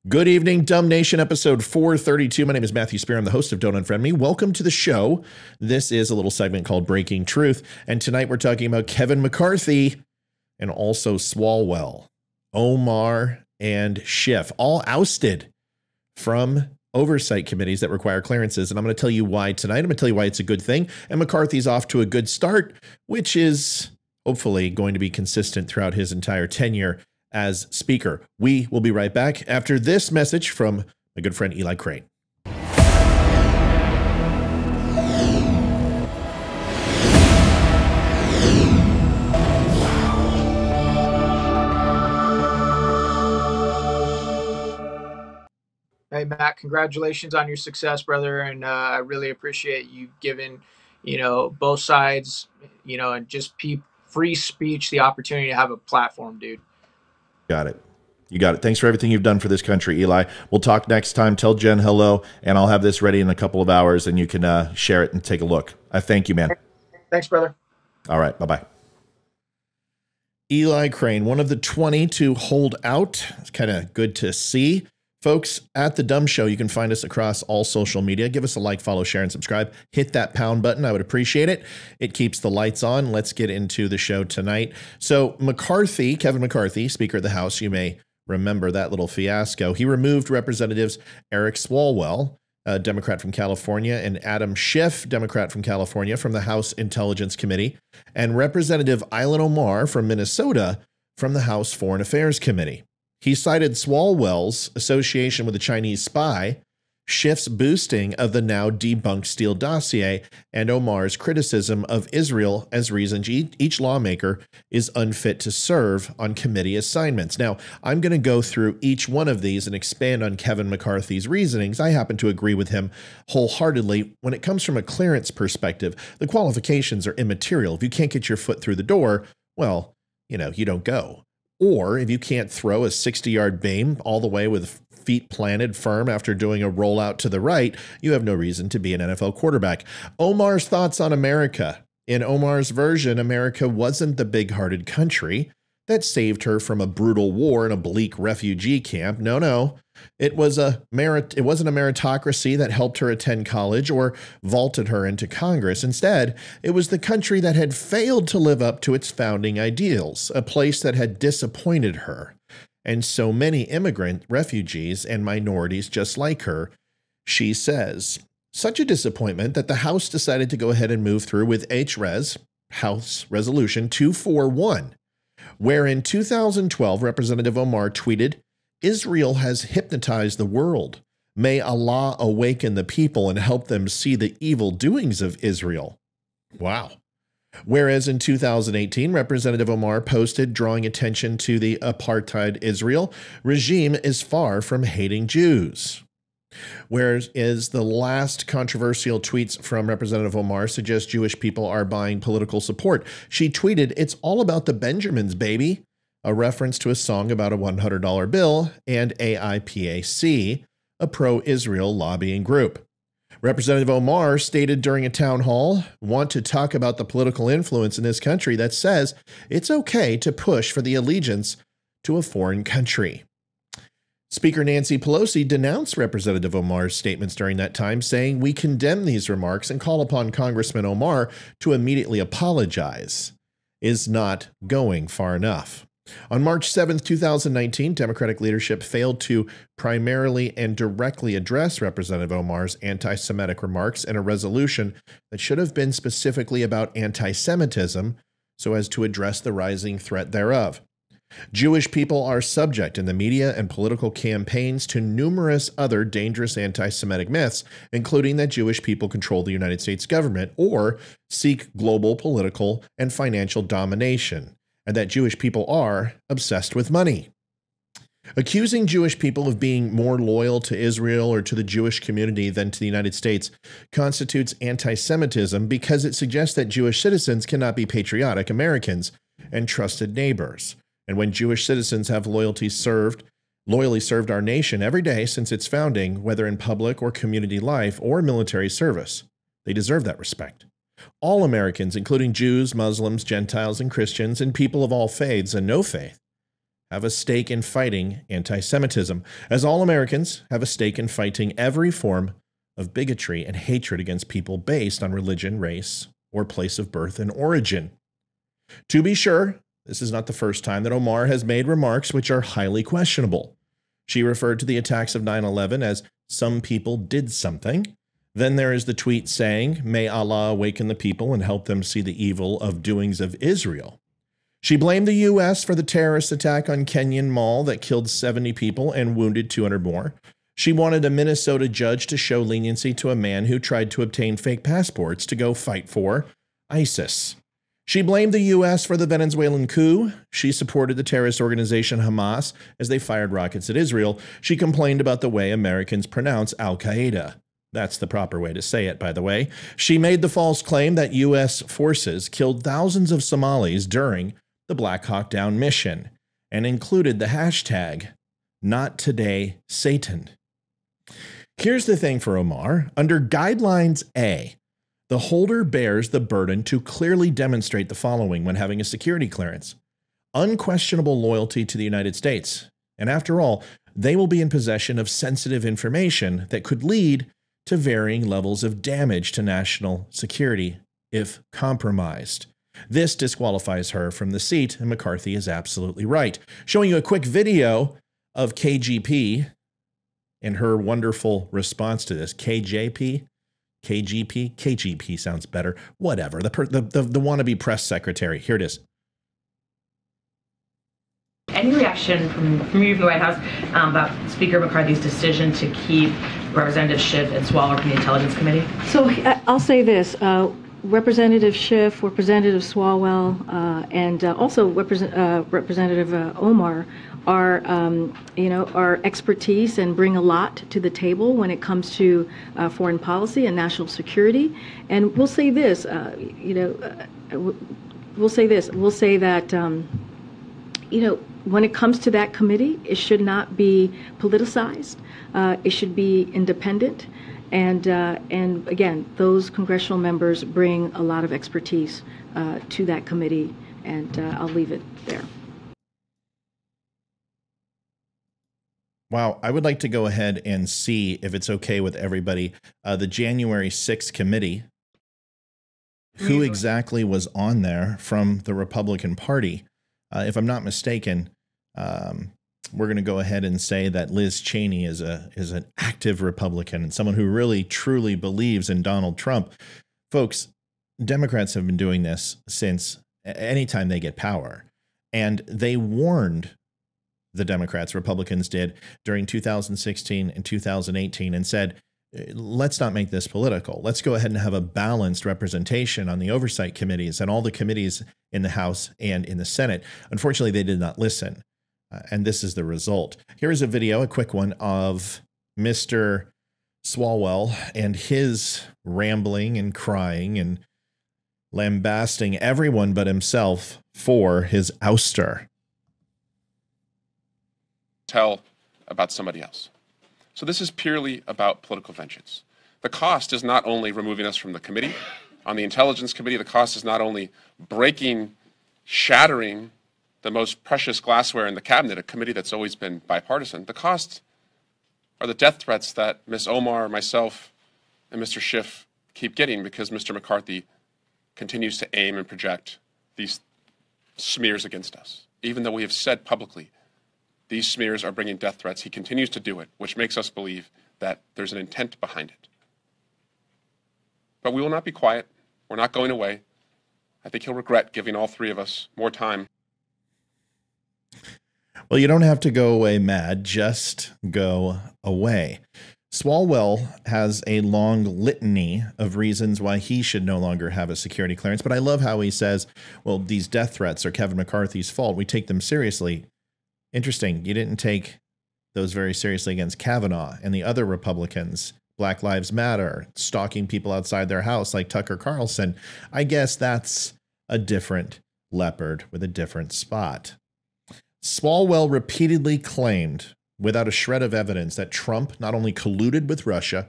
Good evening, Dumb Nation, episode 432. My name is Matthew Spear. I'm the host of Don't Unfriend Me. Welcome to the show. This is a little segment called Breaking Truth. And tonight we're talking about Kevin McCarthy and also Swallwell, Omar, and Schiff, all ousted from oversight committees that require clearances. And I'm going to tell you why tonight. I'm going to tell you why it's a good thing. And McCarthy's off to a good start, which is hopefully going to be consistent throughout his entire tenure as Speaker. We will be right back after this message from my good friend Eli Crane. Hey, Matt, congratulations on your success, brother. And I really appreciate you giving, both sides, and just free speech, the opportunity to have a platform, dude. Got it. You got it. Thanks for everything you've done for this country, Eli. We'll talk next time. Tell Jen hello, and I'll have this ready in a couple of hours, and you can share it and take a look. I thank you, man. Thanks, brother. All right. Bye-bye. Eli Crane, one of the 20 to hold out. It's kind of good to see. Folks, at The Dumb Show, you can find us across all social media. Give us a like, follow, share, and subscribe. Hit that pound button. I would appreciate it. It keeps the lights on. Let's get into the show tonight. So McCarthy, Kevin McCarthy, Speaker of the House, you may remember that little fiasco. He removed Representatives Eric Swallwell, a Democrat from California, and Adam Schiff, Democrat from California, from the House Intelligence Committee, and Representative Omar from Minnesota from the House Foreign Affairs Committee. He cited Swalwell's association with a Chinese spy, Schiff's boosting of the now debunked Steele dossier, and Omar's criticism of Israel as reasons each lawmaker is unfit to serve on committee assignments. Now, I'm going to go through each one of these and expand on Kevin McCarthy's reasonings. I happen to agree with him wholeheartedly. When it comes from a clearance perspective, the qualifications are immaterial. If you can't get your foot through the door, well, you don't go. Or if you can't throw a 60-yard beam all the way with feet planted firm after doing a rollout to the right, you have no reason to be an NFL quarterback. Omar's thoughts on America. In Omar's version, America wasn't the big-hearted country that saved her from a brutal war in a bleak refugee camp. No. It wasn't a meritocracy that helped her attend college or vaulted her into Congress. Instead, it was the country that had failed to live up to its founding ideals, a place that had disappointed her. And so many immigrant refugees and minorities just like her, she says. Such a disappointment that the House decided to go ahead and move through with HRES, House Resolution 241, where in 2012, Representative Omar tweeted, "Israel has hypnotized the world. May Allah awaken the people and help them see the evil doings of Israel." Wow. Whereas in 2018, Representative Omar posted, drawing attention to the apartheid Israel regime is far from hating Jews. Whereas the last controversial tweets from Representative Omar suggest Jewish people are buying political support. She tweeted, "It's all about the Benjamins, baby," a reference to a song about a $100 bill and AIPAC, a pro-Israel lobbying group. Representative Omar stated during a town hall, "Want to talk about the political influence in this country that says it's okay to push for the allegiance to a foreign country." Speaker Nancy Pelosi denounced Representative Omar's statements during that time, saying, "We condemn these remarks and call upon Congressman Omar to immediately apologize," is not going far enough. On March 7th, 2019, Democratic leadership failed to primarily and directly address Representative Omar's anti-Semitic remarks in a resolution that should have been specifically about anti-Semitism so as to address the rising threat thereof. Jewish people are subject in the media and political campaigns to numerous other dangerous anti-Semitic myths, including that Jewish people control the United States government or seek global political and financial domination, and that Jewish people are obsessed with money. Accusing Jewish people of being more loyal to Israel or to the Jewish community than to the United States constitutes anti-Semitism because it suggests that Jewish citizens cannot be patriotic Americans and trusted neighbors. And when Jewish citizens have loyally served our nation every day since its founding, whether in public or community life or military service, they deserve that respect. All Americans, including Jews, Muslims, Gentiles, and Christians, and people of all faiths and no faith, have a stake in fighting anti-Semitism, as all Americans have a stake in fighting every form of bigotry and hatred against people based on religion, race, or place of birth and origin. To be sure, this is not the first time that Omar has made remarks which are highly questionable. She referred to the attacks of 9/11 as some people did something. Then there is the tweet saying, "May Allah awaken the people and help them see the evil of doings of Israel." She blamed the U.S. for the terrorist attack on Kenyan Mall that killed 70 people and wounded 200 more. She wanted a Minnesota judge to show leniency to a man who tried to obtain fake passports to go fight for ISIS. She blamed the U.S. for the Venezuelan coup. She supported the terrorist organization Hamas as they fired rockets at Israel. She complained about the way Americans pronounce Al-Qaeda. That's the proper way to say it, by the way. She made the false claim that U.S. forces killed thousands of Somalis during the Black Hawk Down mission and included the hashtag #NotTodaySatan. Here's the thing for Omar. Under Guidelines A, the holder bears the burden to clearly demonstrate the following when having a security clearance: unquestionable loyalty to the United States. And after all, they will be in possession of sensitive information that could lead to varying levels of damage to national security if compromised. This disqualifies her from the seat, and McCarthy is absolutely right. Showing you a quick video of KGP and her wonderful response to this. KJP? KGP? KGP sounds better. Whatever. The wannabe press secretary. Here it is. Any reaction from you from the White House about Speaker McCarthy's decision to keep Representative Schiff and Swallwell from the Intelligence Committee? So I'll say this. Representative Schiff, Representative Swallwell, and also Representative Omar are, our expertise and bring a lot to the table when it comes to foreign policy and national security. And we'll say this, we'll say that, when it comes to that committee, it should not be politicized. It should be independent. And again, those congressional members bring a lot of expertise to that committee, and I'll leave it there. Wow, I would like to go ahead and see if it's okay with everybody. The January 6th committee, who exactly was on there from the Republican Party? If I'm not mistaken, we're going to go ahead and say that Liz Cheney is an active Republican and someone who really truly believes in Donald Trump. Folks, Democrats have been doing this since anytime they get power, and they warned the Democrats, Republicans did, during 2016 and 2018 and said, let's not make this political. Let's go ahead and have a balanced representation on the oversight committees and all the committees in the House and in the Senate. Unfortunately, they did not listen. And this is the result. Here is a video, a quick one, of Mr. Swallwell and his rambling and crying and lambasting everyone but himself for his ouster. Tell about somebody else. So this is purely about political vengeance. The cost is not only removing us from the committee. On the Intelligence Committee, the cost is not only breaking, shattering the most precious glassware in the cabinet, a committee that's always been bipartisan. The cost are the death threats that Ms. Omar, myself, and Mr. Schiff keep getting because Mr. McCarthy continues to aim and project these smears against us. Even though we have said publicly these smears are bringing death threats, he continues to do it, which makes us believe that there's an intent behind it. But we will not be quiet. We're not going away. I think he'll regret giving all three of us more time. Well, you don't have to go away mad, just go away. Swallwell has a long litany of reasons why he should no longer have a security clearance, but I love how he says, well, these death threats are Kevin McCarthy's fault. We take them seriously. Interesting. You didn't take those very seriously against Kavanaugh and the other Republicans. Black Lives Matter, stalking people outside their house like Tucker Carlson. I guess that's a different leopard with a different spot. Swallwell repeatedly claimed, without a shred of evidence, that Trump not only colluded with Russia,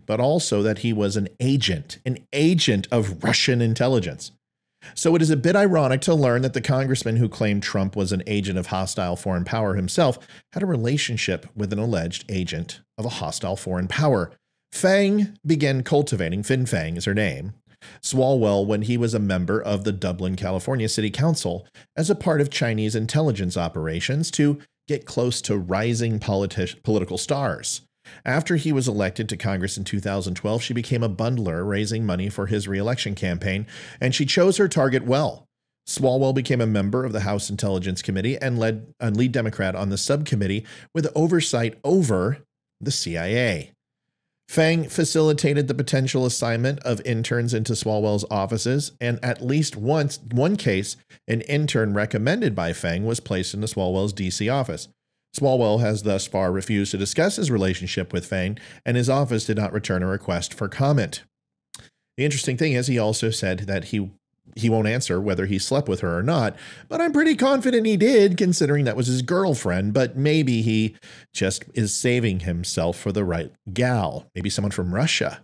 but also that he was an agent of Russian intelligence. So it is a bit ironic to learn that the congressman who claimed Trump was an agent of hostile foreign power himself had a relationship with an alleged agent of a hostile foreign power. Fang began cultivating, Fin Fang is her name, Swallwell when he was a member of the Dublin, California City Council as a part of Chinese intelligence operations to get close to rising political stars. After he was elected to Congress in 2012, she became a bundler raising money for his re-election campaign, and she chose her target well. Swallwell became a member of the House Intelligence Committee and lead Democrat on the subcommittee with oversight over the CIA. Fang facilitated the potential assignment of interns into Swallwell's offices, and at least one case, an intern recommended by Fang was placed into Swallwell's D.C. office. Swallwell has thus far refused to discuss his relationship with Fang, and his office did not return a request for comment. The interesting thing is he also said that he won't answer whether he slept with her or not, but I'm pretty confident he did, considering that was his girlfriend, but maybe he just is saving himself for the right gal, maybe someone from Russia.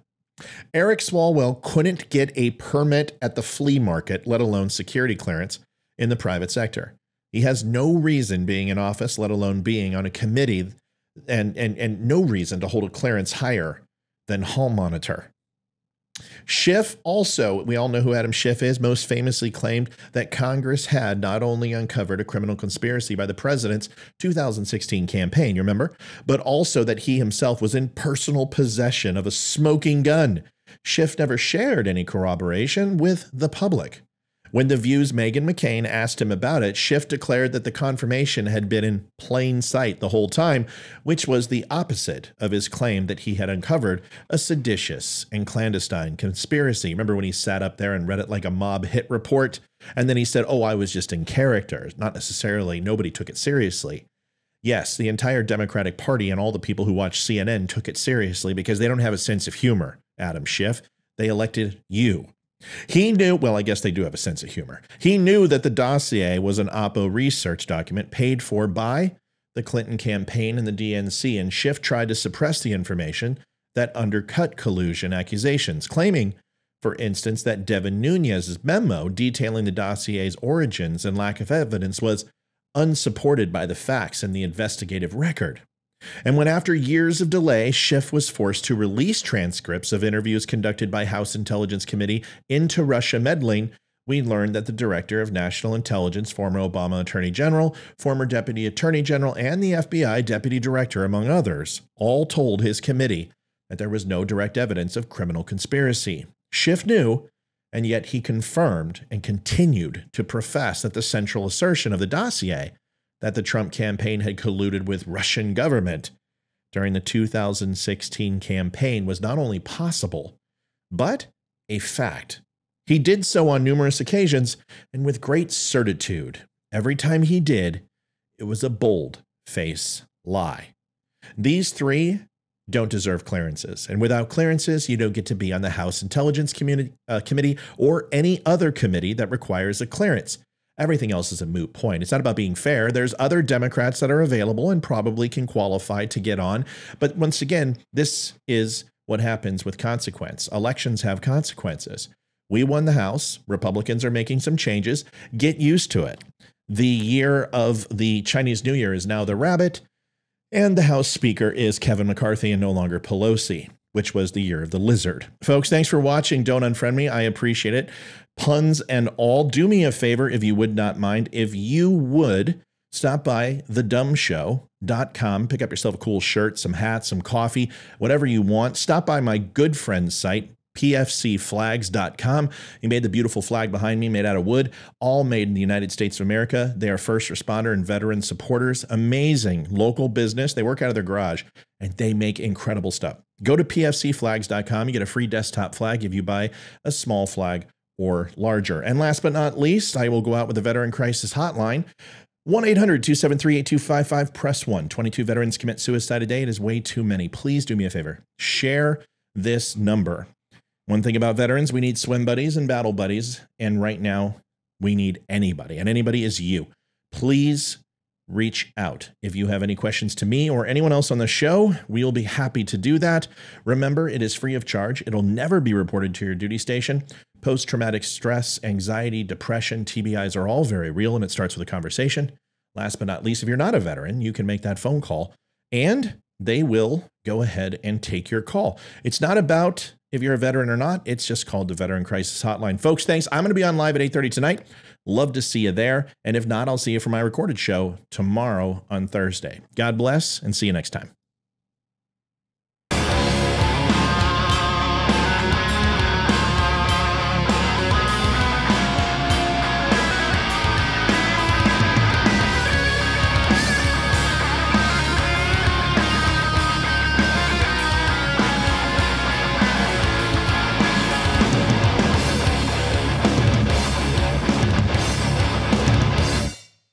Eric Swallwell couldn't get a permit at the flea market, let alone security clearance, in the private sector. He has no reason being in office, let alone being on a committee, and no reason to hold a clearance higher than hall monitor. Schiff also, we all know who Adam Schiff is, most famously claimed that Congress had not only uncovered a criminal conspiracy by the president's 2016 campaign, you remember, but also that he himself was in personal possession of a smoking gun. Schiff never shared any corroboration with the public. When The View's Meghan McCain asked him about it, Schiff declared that the confirmation had been in plain sight the whole time, which was the opposite of his claim that he had uncovered a seditious and clandestine conspiracy. Remember when he sat up there and read it like a mob hit report? And then he said, oh, I was just in character. Not necessarily, nobody took it seriously. Yes, the entire Democratic Party and all the people who watch CNN took it seriously because they don't have a sense of humor, Adam Schiff. They elected you. He knew, well, I guess they do have a sense of humor. He knew that the dossier was an Oppo research document paid for by the Clinton campaign and the DNC, and Schiff tried to suppress the information that undercut collusion accusations, claiming, for instance, that Devin Nunes's memo detailing the dossier's origins and lack of evidence was unsupported by the facts in the investigative record. And when after years of delay, Schiff was forced to release transcripts of interviews conducted by House Intelligence Committee into Russia meddling, we learned that the Director of National Intelligence, former Obama Attorney General, former Deputy Attorney General, and the FBI Deputy Director, among others, all told his committee that there was no direct evidence of criminal conspiracy. Schiff knew, and yet he confirmed and continued to profess that the central assertion of the dossier that the Trump campaign had colluded with Russian government during the 2016 campaign was not only possible, but a fact. He did so on numerous occasions and with great certitude. Every time he did, it was a bold-faced lie. These three don't deserve clearances, and without clearances, you don't get to be on the House Intelligence Committee or any other committee that requires a clearance. Everything else is a moot point. It's not about being fair. There's other Democrats that are available and probably can qualify to get on. But once again, this is what happens with consequence. Elections have consequences. We won the House. Republicans are making some changes. Get used to it. The year of the Chinese New Year is now the rabbit, and the House Speaker is Kevin McCarthy and no longer Pelosi, which was the year of the lizard. Folks, thanks for watching. Don't unfriend me. I appreciate it. Puns and all. Do me a favor, if you would not mind, if you would stop by thedumbshow.com, pick up yourself a cool shirt, some hats, some coffee, whatever you want. Stop by my good friend's site, pfcflags.com. He made the beautiful flag behind me, made out of wood, all made in the United States of America. They are first responder and veteran supporters. Amazing local business. They work out of their garage, and they make incredible stuff. Go to pfcflags.com. You get a free desktop flag if you buy a small flag or larger. And last but not least, I will go out with the Veteran Crisis Hotline. 1-800-273-8255. Press 1. 22 veterans commit suicide a day. It is way too many. Please do me a favor. Share this number. One thing about veterans, we need swim buddies and battle buddies. And right now, we need anybody. And anybody is you. Please reach out. If you have any questions to me or anyone else on the show, we'll be happy to do that. Remember, it is free of charge. It'll never be reported to your duty station. Post-traumatic stress, anxiety, depression, TBIs are all very real, and it starts with a conversation. Last but not least, if you're not a veteran, you can make that phone call, and they will go ahead and take your call. It's not about if you're a veteran or not. It's just called the Veteran Crisis Hotline. Folks, thanks. I'm going to be on live at 8:30 tonight. Love to see you there. And if not, I'll see you for my recorded show tomorrow on Thursday. God bless, and see you next time.